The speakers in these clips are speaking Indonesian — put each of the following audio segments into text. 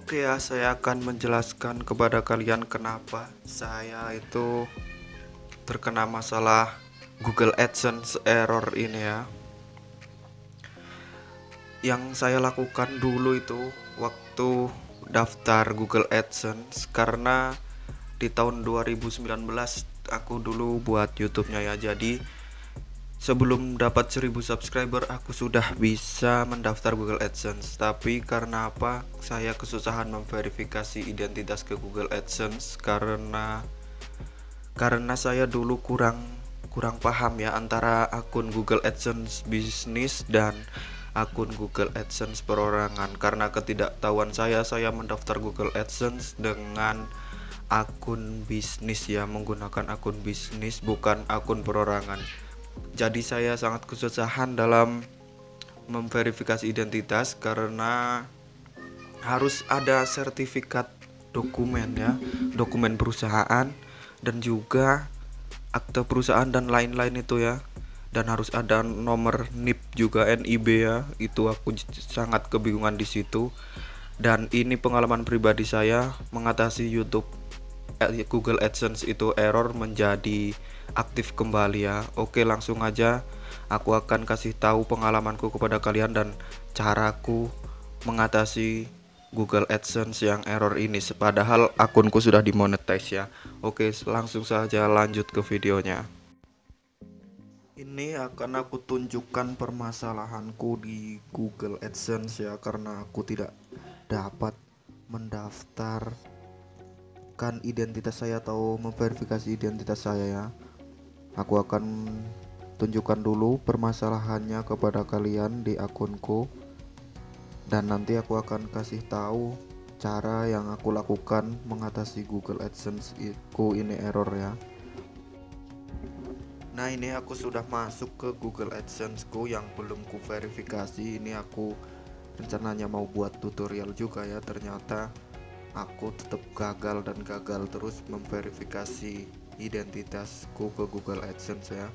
Oke ya, saya akan menjelaskan kepada kalian kenapa saya itu terkena masalah Google AdSense error ini ya. Yang saya lakukan dulu itu waktu daftar Google AdSense, karena di tahun 2019 aku dulu buat YouTube-nya ya. Jadi sebelum dapat 1000 subscriber aku sudah bisa mendaftar Google AdSense. Tapi karena apa? Saya kesusahan memverifikasi identitas ke Google AdSense karena saya dulu kurang paham ya antara akun Google AdSense bisnis dan akun Google AdSense perorangan. Karena ketidaktahuan saya mendaftar Google AdSense dengan akun bisnis ya, menggunakan akun bisnis bukan akun perorangan. Jadi saya sangat kesusahan dalam memverifikasi identitas karena harus ada sertifikat dokumen ya, dokumen perusahaan dan juga akte perusahaan dan lain-lain itu ya. Dan harus ada nomor NIP juga, NIB ya. Itu aku sangat kebingungan di situ. Dan ini pengalaman pribadi saya mengatasi YouTube Google AdSense itu error menjadi aktif kembali ya. Oke, langsung aja aku akan kasih tahu pengalamanku kepada kalian dan caraku mengatasi Google AdSense yang error ini, padahal akunku sudah dimonetize ya. Oke, langsung saja lanjut ke videonya. Ini akan aku tunjukkan permasalahanku di Google AdSense ya, karena aku tidak dapat mendaftarkan identitas saya atau memverifikasi identitas saya ya. Aku akan tunjukkan dulu permasalahannya kepada kalian di akunku, dan nanti aku akan kasih tahu cara yang aku lakukan mengatasi Google AdSense ku ini error ya. Nah, ini aku sudah masuk ke Google AdSense ku yang belum ku verifikasi. Ini aku rencananya mau buat tutorial juga ya, ternyata aku tetap gagal terus memverifikasi identitasku ke Google AdSense ya.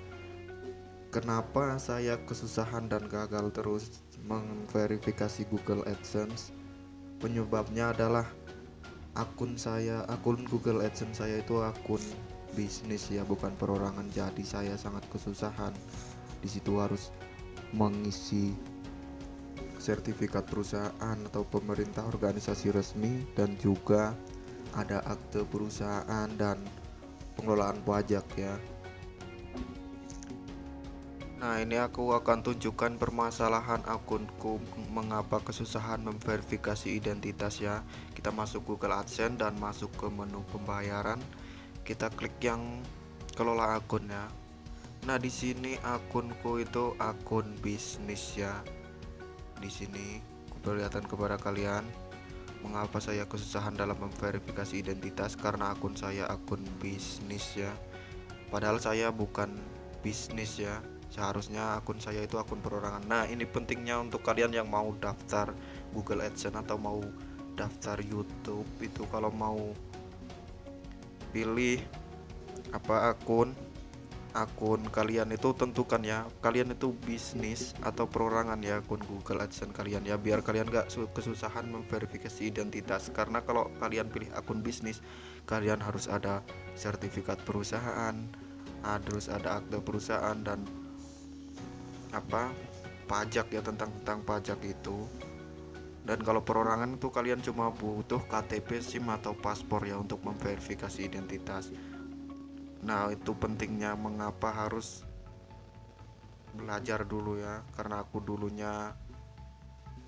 Kenapa saya kesusahan dan gagal terus memverifikasi Google AdSense? Penyebabnya adalah akun Google AdSense saya itu akun bisnis ya, bukan perorangan. Jadi saya sangat kesusahan. Di situ harus mengisi sertifikat perusahaan atau pemerintah organisasi resmi, dan juga ada akte perusahaan dan pengelolaan pajak ya. Nah, ini aku akan tunjukkan permasalahan akunku mengapa kesusahan memverifikasi identitas ya. Kita masuk Google AdSense dan masuk ke menu pembayaran. Kita klik yang kelola akun ya. Nah, di sini akunku itu akun bisnis ya. Di sini aku perlihatkan kepada kalian mengapa saya kesusahan dalam memverifikasi identitas, karena akun saya akun bisnis ya. Padahal saya bukan bisnis ya. Seharusnya akun saya itu akun perorangan. Nah, ini pentingnya untuk kalian yang mau daftar Google AdSense atau mau daftar YouTube itu, kalau mau pilih akun kalian itu tentukan ya, kalian itu bisnis atau perorangan ya akun Google AdSense kalian ya, biar kalian gak kesusahan memverifikasi identitas. Karena kalau kalian pilih akun bisnis, kalian harus ada sertifikat perusahaan, harus ada akte perusahaan dan pajak ya, tentang pajak itu. Dan kalau perorangan itu kalian cuma butuh KTP, SIM atau paspor ya untuk memverifikasi identitas. Nah, itu pentingnya mengapa harus belajar dulu ya, karena aku dulunya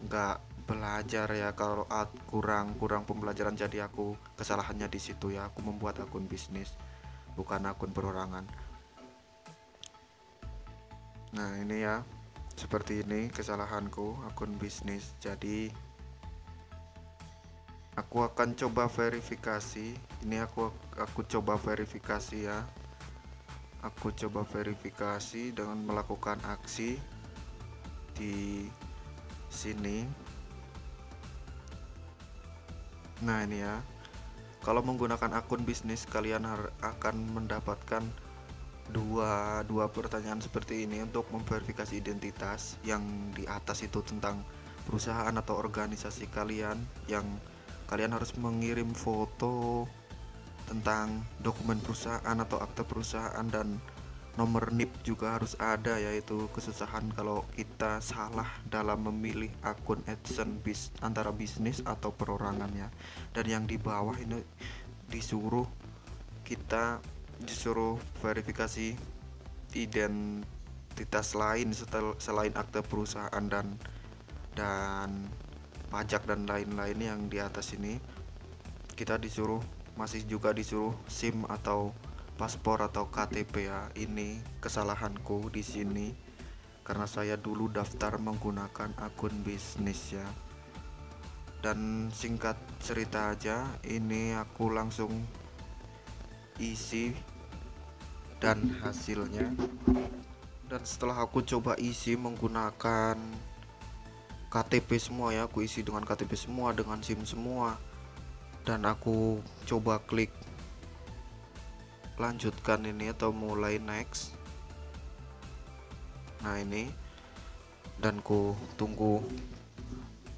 nggak belajar ya, kalau kurang pembelajaran, jadi aku kesalahannya di situ ya, aku membuat akun bisnis bukan akun perorangan. Nah, ini ya, seperti ini kesalahanku akun bisnis. Jadi aku akan coba verifikasi. Ini aku coba verifikasi ya. Aku coba verifikasi dengan melakukan aksi di sini. Nah, ini ya. Kalau menggunakan akun bisnis, kalian akan mendapatkan dua pertanyaan seperti ini untuk memverifikasi identitas. Yang di atas itu tentang perusahaan atau organisasi kalian, yang kalian harus mengirim foto tentang dokumen perusahaan atau akta perusahaan, dan nomor NIP juga harus ada, yaitu kesusahan kalau kita salah dalam memilih akun AdSense antara bisnis atau perorangannya. Dan yang di bawah ini disuruh verifikasi identitas lain selain akta perusahaan dan pajak dan lain-lain yang di atas ini. Kita masih juga disuruh SIM atau paspor atau KTP ya. Ini kesalahanku di sini karena saya dulu daftar menggunakan akun bisnis ya. Dan singkat cerita aja, ini aku langsung isi dan hasilnya. Dan setelah aku coba isi menggunakan KTP semua ya, aku isi dengan KTP semua, dengan SIM semua, dan aku coba klik lanjutkan ini atau mulai next. Nah ini, dan ku tunggu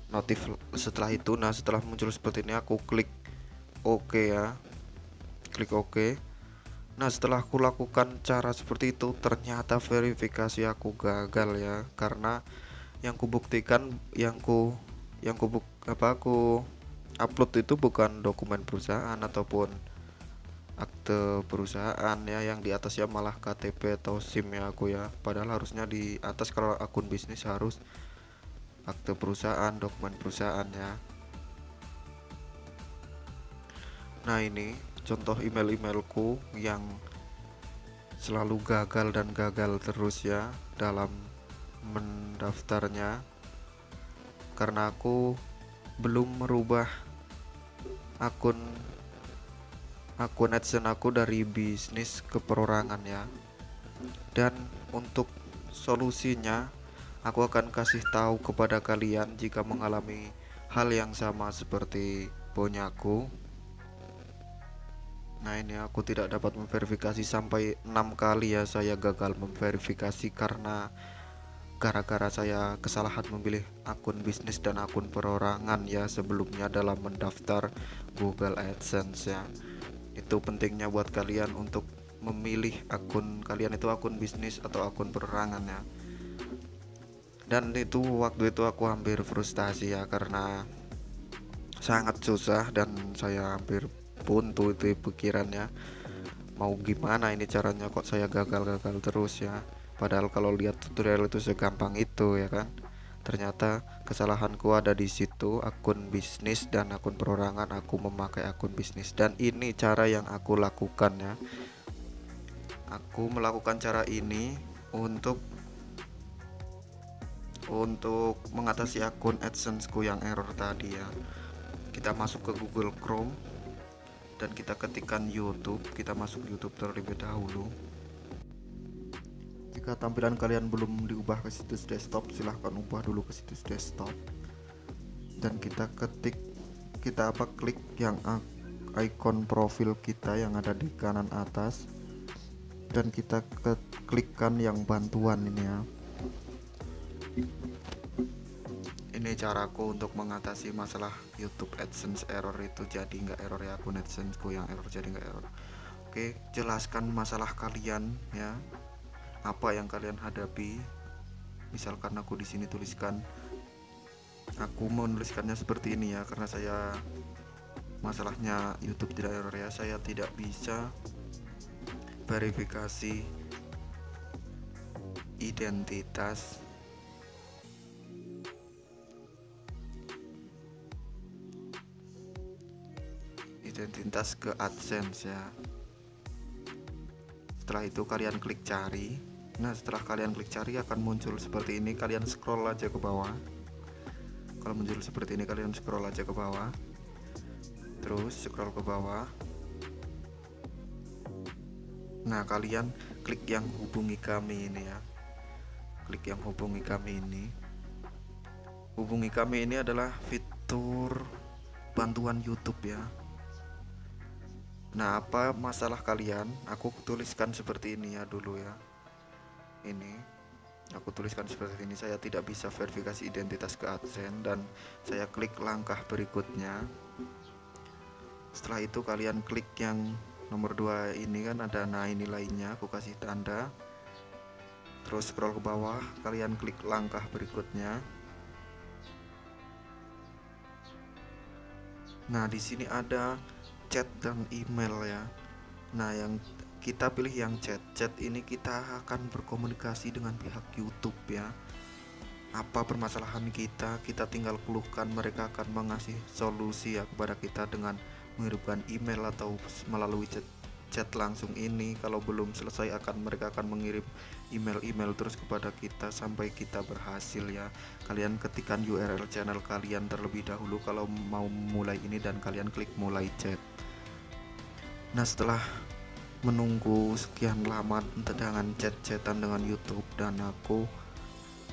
notif setelah itu. Nah setelah muncul seperti ini aku klik OK ya, klik OK. Nah setelah aku lakukan cara seperti itu, ternyata verifikasi aku gagal ya, karena yang kubuktikan aku upload itu bukan dokumen perusahaan ataupun akte perusahaan ya, yang di atas ya malah KTP atau SIM ya aku ya. Padahal harusnya di atas kalau akun bisnis harus akte perusahaan, dokumen perusahaan ya. Nah ini contoh emailku yang selalu gagal dan gagal terus ya dalam mendaftarnya, karena aku belum merubah akun AdSense aku dari bisnis ke perorangan ya. Dan untuk solusinya aku akan kasih tahu kepada kalian jika mengalami hal yang sama seperti punyaku. Nah ini aku tidak dapat memverifikasi sampai 6 kali ya, saya gagal memverifikasi karena gara-gara saya kesalahan memilih akun bisnis dan akun perorangan ya sebelumnya dalam mendaftar Google AdSense ya. Itu pentingnya buat kalian untuk memilih akun kalian itu akun bisnis atau akun perorangan ya. Dan waktu itu aku hampir frustasi ya, karena sangat susah dan saya hampir buntu itu pikirannya, mau gimana ini caranya kok saya gagal terus ya. Padahal kalau lihat tutorial itu segampang itu ya kan. Ternyata kesalahanku ada di situ, akun bisnis dan akun perorangan. Aku memakai akun bisnis, dan ini cara yang aku lakukan ya. Aku melakukan cara ini untuk mengatasi akun AdSense ku yang error tadi ya. Kita masuk ke Google Chrome dan kita ketikkan YouTube. Kita masuk YouTube terlebih dahulu. Jika tampilan kalian belum diubah ke situs desktop, silahkan ubah dulu ke situs desktop. Dan kita klik yang icon profil kita yang ada di kanan atas, dan kita klikkan yang bantuan ini ya. Ini caraku untuk mengatasi masalah YouTube AdSense error itu jadi nggak error ya, akun AdSense ku yang error jadi nggak error. Oke, jelaskan masalah kalian ya, apa yang kalian hadapi. Misalkan aku di sini tuliskan, aku menuliskannya seperti ini ya, karena saya masalahnya YouTube tidak error ya, saya tidak bisa verifikasi identitas ke AdSense ya. Setelah itu kalian klik cari. Nah setelah kalian klik cari akan muncul seperti ini, kalian scroll aja ke bawah. Kalau muncul seperti ini kalian scroll aja ke bawah, terus scroll ke bawah. Nah kalian klik yang hubungi kami ini ya, klik yang hubungi kami ini. Hubungi kami ini adalah fitur bantuan YouTube ya. Nah apa masalah kalian, aku tuliskan seperti ini ya dulu ya. Ini Aku tuliskan seperti ini, saya tidak bisa verifikasi identitas ke AdSense, dan saya klik langkah berikutnya. Setelah itu kalian klik yang nomor 2 ini kan ada nah ini lainnya, aku kasih tanda. Terus scroll ke bawah, kalian klik langkah berikutnya. Nah, di sini ada chat dan email ya. Nah, yang kita pilih yang chat. Chat ini kita akan berkomunikasi dengan pihak YouTube ya. Apa permasalahan kita tinggal keluhkan, mereka akan mengasih solusi ya kepada kita dengan mengirimkan email atau melalui chat langsung ini. Kalau belum selesai mereka akan mengirim email terus kepada kita sampai kita berhasil ya. Kalian ketikkan URL channel kalian terlebih dahulu kalau mau mulai ini, dan kalian klik mulai chat. Nah, setelah menunggu sekian lama dengan chat-chatan dengan YouTube, dan aku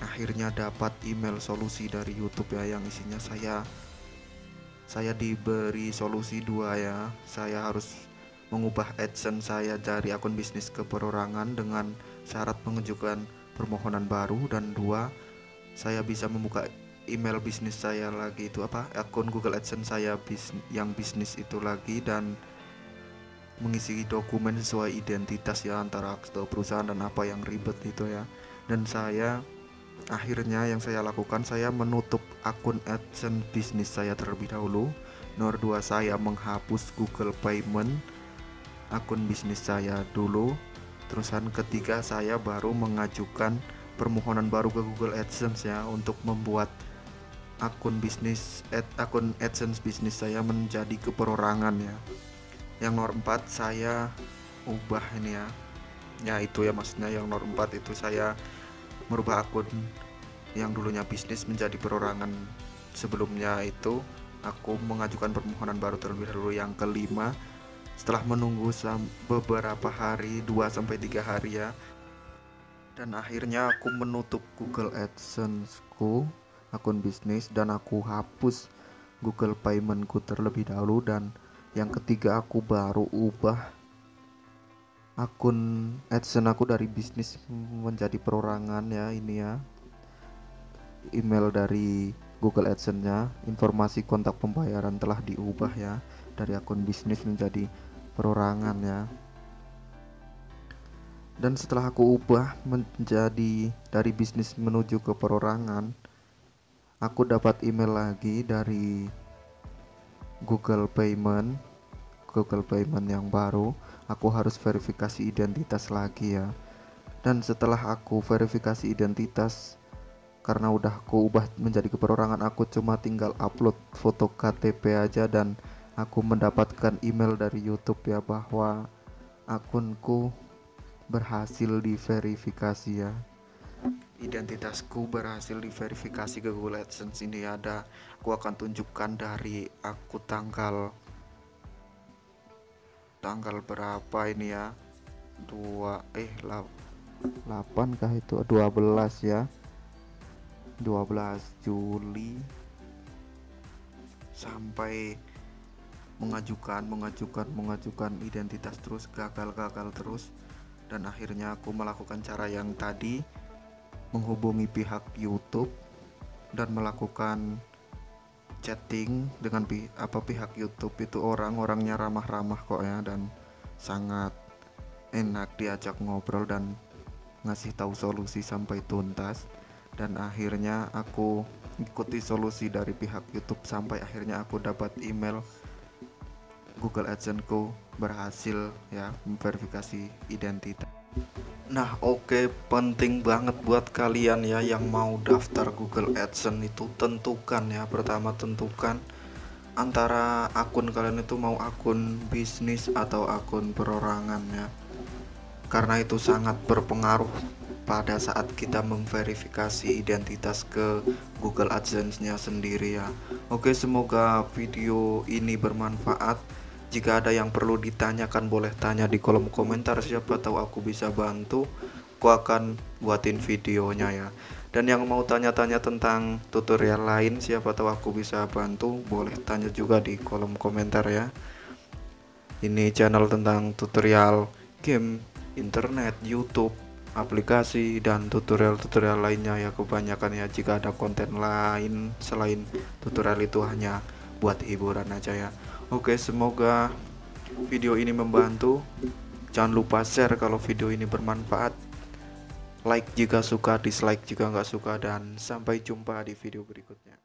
akhirnya dapat email solusi dari YouTube ya, yang isinya saya diberi solusi 2 ya. Saya harus mengubah AdSense saya dari akun bisnis ke perorangan dengan syarat mengajukan permohonan baru, dan 2, saya bisa membuka email bisnis saya lagi, itu akun Google AdSense saya yang bisnis itu lagi, dan mengisi dokumen sesuai identitas ya, antara akte perusahaan dan apa yang ribet itu ya. Dan akhirnya yang saya lakukan, saya menutup akun AdSense bisnis saya terlebih dahulu. Nomor 2, saya menghapus Google Payment akun bisnis saya dulu. Terusan ketiga, saya baru mengajukan permohonan baru ke Google AdSense ya, untuk membuat akun AdSense bisnis saya menjadi keperorangan ya. Yang nomor 4, saya ubah ini ya. Ya itu ya, maksudnya yang nomor 4 itu saya merubah akun yang dulunya bisnis menjadi perorangan. Sebelumnya itu aku mengajukan permohonan baru terlebih dahulu. Yang kelima, setelah menunggu beberapa hari, 2-3 hari ya, dan akhirnya aku menutup Google AdSense ku, akun bisnis, dan aku hapus Google Payment ku terlebih dahulu. Dan yang ketiga, aku baru ubah akun AdSense aku dari bisnis menjadi perorangan ya, ini ya. Email dari Google AdSense-nya, informasi kontak pembayaran telah diubah ya, dari akun bisnis menjadi perorangan ya. Dan setelah aku ubah menjadi dari bisnis menuju ke perorangan, aku dapat email lagi dari Google Payment yang baru. Aku harus verifikasi identitas lagi ya. Dan setelah aku verifikasi identitas, karena udah aku ubah menjadi keperorangan, aku cuma tinggal upload foto KTP aja, dan aku mendapatkan email dari YouTube ya, bahwa akunku berhasil diverifikasi ya. Identitasku berhasil diverifikasi ke Google AdSense. Ini ada, aku akan tunjukkan dari aku tanggal berapa ini ya, 8 kah itu, 12 ya, 12 Juli, sampai mengajukan identitas terus gagal terus. Dan akhirnya aku melakukan cara yang tadi, menghubungi pihak YouTube dan melakukan chatting dengan pihak YouTube itu. Orangnya ramah-ramah kok ya, dan sangat enak diajak ngobrol dan ngasih tahu solusi sampai tuntas. Dan akhirnya aku ikuti solusi dari pihak YouTube sampai akhirnya aku dapat email Google AdSense ku berhasil ya, memverifikasi identitas. Nah, oke, penting banget buat kalian ya yang mau daftar Google AdSense itu, tentukan ya, pertama tentukan antara akun kalian itu mau akun bisnis atau akun perorangan ya, karena itu sangat berpengaruh pada saat kita memverifikasi identitas ke Google AdSense-nya sendiri ya. Oke, semoga video ini bermanfaat. Jika ada yang perlu ditanyakan, boleh tanya di kolom komentar, siapa tahu aku bisa bantu. Aku akan buatin videonya ya. Dan yang mau tanya-tanya tentang tutorial lain, siapa tahu aku bisa bantu, boleh tanya juga di kolom komentar ya. Ini channel tentang tutorial game, internet, YouTube, aplikasi dan tutorial-tutorial lainnya ya, kebanyakan ya. Jika ada konten lain selain tutorial itu hanya buat hiburan aja ya. Oke, semoga video ini membantu. Jangan lupa share kalau video ini bermanfaat, like jika suka, dislike jika nggak suka, dan sampai jumpa di video berikutnya.